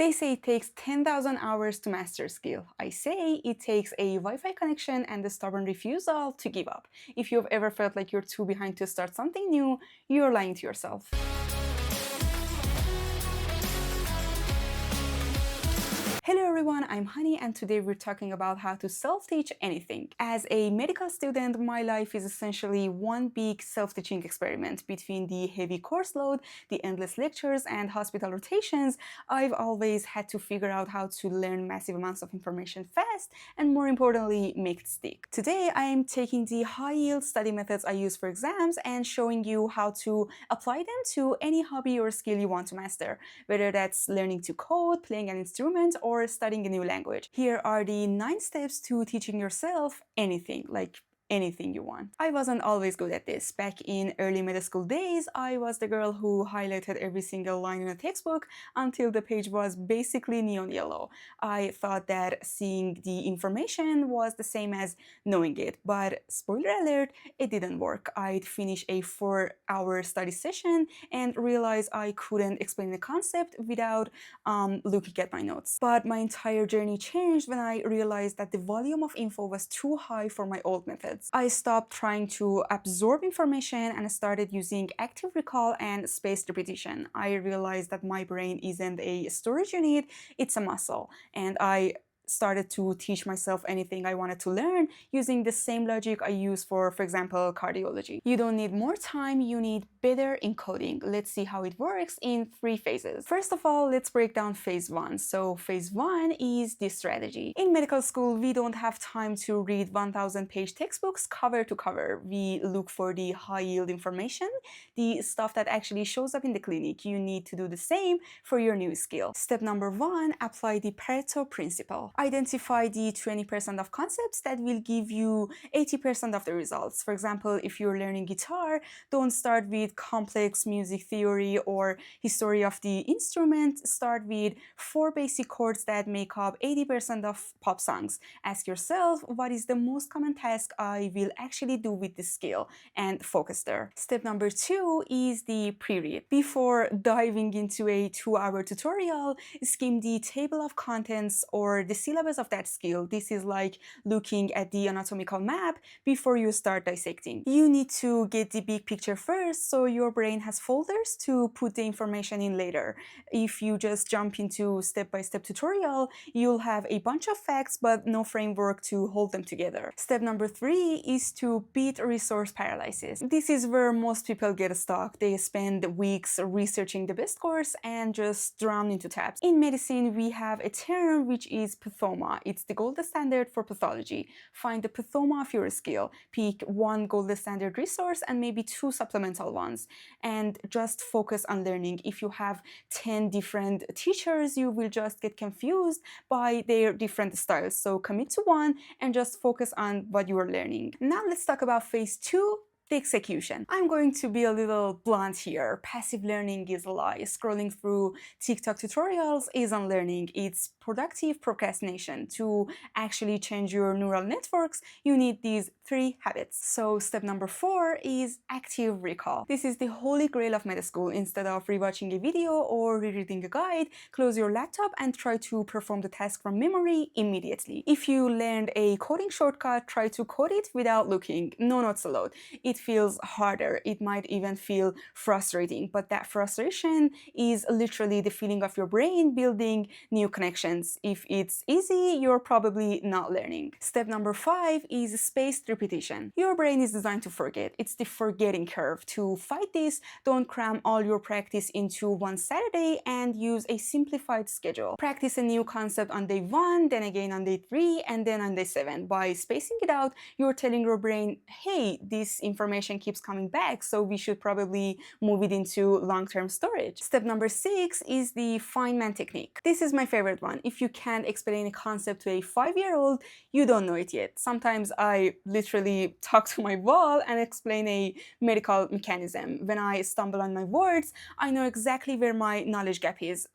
They say it takes 10,000 hours to master a skill. I say it takes a Wi-Fi connection and a stubborn refusal to give up. If you've ever felt like you're too behind to start something new, you're lying to yourself. Hello everyone, I'm Honey and today we're talking about how to self-teach anything. As a medical student, my life is essentially one big self-teaching experiment. Between the heavy course load, the endless lectures, and hospital rotations, I've always had to figure out how to learn massive amounts of information fast and, more importantly, make it stick. Today, I am taking the high-yield study methods I use for exams and showing you how to apply them to any hobby or skill you want to master, whether that's learning to code, playing an instrument, or studying a new language. Here are the 9 steps to teaching yourself anything, like anything you want. I wasn't always good at this. Back in early middle school days, I was the girl who highlighted every single line in a textbook until the page was basically neon yellow. I thought that seeing the information was the same as knowing it, but spoiler alert, it didn't work. I'd finish a 4-hour study session and realize I couldn't explain the concept without looking at my notes. But my entire journey changed when I realized that the volume of info was too high for my old methods. I stopped trying to absorb information and started using active recall and spaced repetition. I realized that my brain isn't a storage unit, it's a muscle, and I started to teach myself anything I wanted to learn using the same logic I use for example, cardiology. You don't need more time, you need better encoding. Let's see how it works in 3 phases. First of all, let's break down phase 1. So phase 1 is the strategy. In medical school, we don't have time to read 1,000-page textbooks cover to cover. We look for the high-yield information, the stuff that actually shows up in the clinic. You need to do the same for your new skill. Step number 1, apply the Pareto principle. Identify the 20% of concepts that will give you 80% of the results. For example, if you're learning guitar, don't start with complex music theory or history of the instrument. Start with 4 basic chords that make up 80% of pop songs. Ask yourself, what is the most common task I will actually do with this skill, and focus there. Step number 2 is the pre-read. Before diving into a 2-hour tutorial, skim the table of contents or the syllabus of that skill. This is like looking at the anatomical map before you start dissecting. You need to get the big picture first so your brain has folders to put the information in later. If you just jump into step-by-step tutorial, you'll have a bunch of facts but no framework to hold them together. Step number 3 is to beat resource paralysis. This is where most people get stuck. They spend weeks researching the best course and just drown into tabs. In medicine, we have a term which is pathoma. It's the gold standard for pathology. Find the pathoma of your skill. Pick 1 gold standard resource and maybe 2 supplemental ones, and just focus on learning. If you have 10 different teachers, you will just get confused by their different styles. So commit to one and just focus on what you are learning. Now let's talk about phase 2, the execution. I'm going to be a little blunt here. Passive learning is a lie. Scrolling through TikTok tutorials isn't learning. It's productive procrastination. To actually change your neural networks, you need these 3 habits. So step number 4 is active recall. This is the holy grail of med school. Instead of rewatching a video or rereading a guide, close your laptop and try to perform the task from memory immediately. If you learned a coding shortcut, try to code it without looking. No notes allowed. It feels harder. It might even feel frustrating, but that frustration is literally the feeling of your brain building new connections. If it's easy, you're probably not learning. Step number 5 is spaced repetition. Your brain is designed to forget. It's the forgetting curve. To fight this, don't cram all your practice into one Saturday and use a simplified schedule. Practice a new concept on day 1, then again on day 3, and then on day 7. By spacing it out, you're telling your brain, hey, this information keeps coming back, so we should probably move it into long-term storage. Step number 6 is the Feynman technique. This is my favorite one. If you can't explain a concept to a 5-year-old, you don't know it yet. Sometimes I literally talk to my wall and explain a medical mechanism. When I stumble on my words, I know exactly where my knowledge gap is.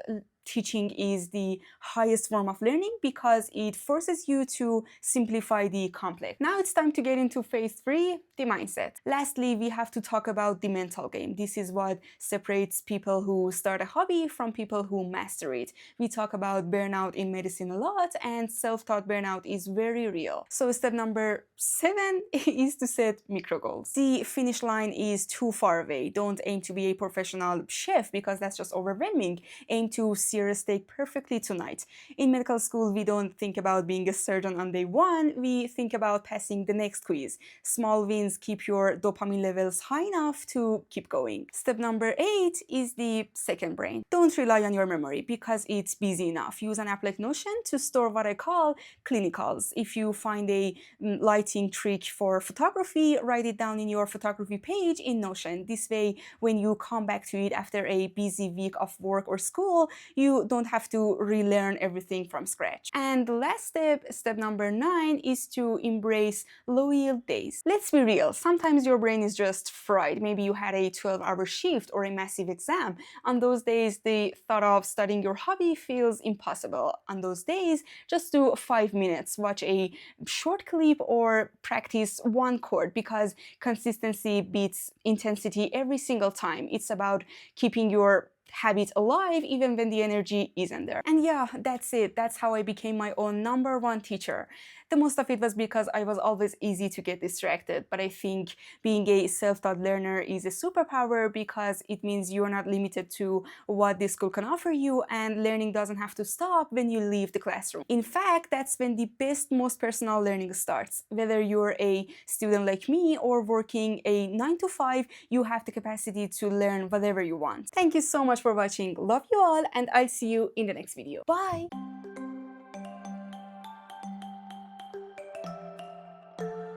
teaching is the highest form of learning because it forces you to simplify the complex. Now it's time to get into phase 3, the mindset. Lastly, we have to talk about the mental game. This is what separates people who start a hobby from people who master it. We talk about burnout in medicine a lot, and self-taught burnout is very real. So step number 7 is to set micro goals. The finish line is too far away. Don't aim to be a professional chef because that's just overwhelming. Aim to sear a steak perfectly tonight. In medical school, we don't think about being a surgeon on day 1. We think about passing the next quiz. Small wins keep your dopamine levels high enough to keep going. Step number 8 is the second brain. Don't rely on your memory because it's busy enough. Use an app like Notion to store what I call clinicals. If you find a lighting trick for photography, write it down in your photography page in Notion. This way, when you come back to it after a busy week of work or school, you don't have to relearn everything from scratch. And the last step, step number 9, is to embrace low-yield days. Let's be real, sometimes your brain is just fried. Maybe you had a 12-hour shift or a massive exam. On those days, the thought of studying your hobby feels impossible. On those days, just do 5 minutes, watch a short clip or practice one chord because consistency beats intensity every single time. It's about keeping your habit alive even when the energy isn't there. And yeah, that's it. That's how I became my own #1 teacher. The most of it was because I was always easy to get distracted, but I think being a self-taught learner is a superpower because it means you're not limited to what the school can offer you, and learning doesn't have to stop when you leave the classroom. In fact, that's when the best, most personal learning starts. Whether you're a student like me or working a 9 to 5, you have the capacity to learn whatever you want. Thank you so much for watching. Love you all, and I'll see you in the next video. Bye!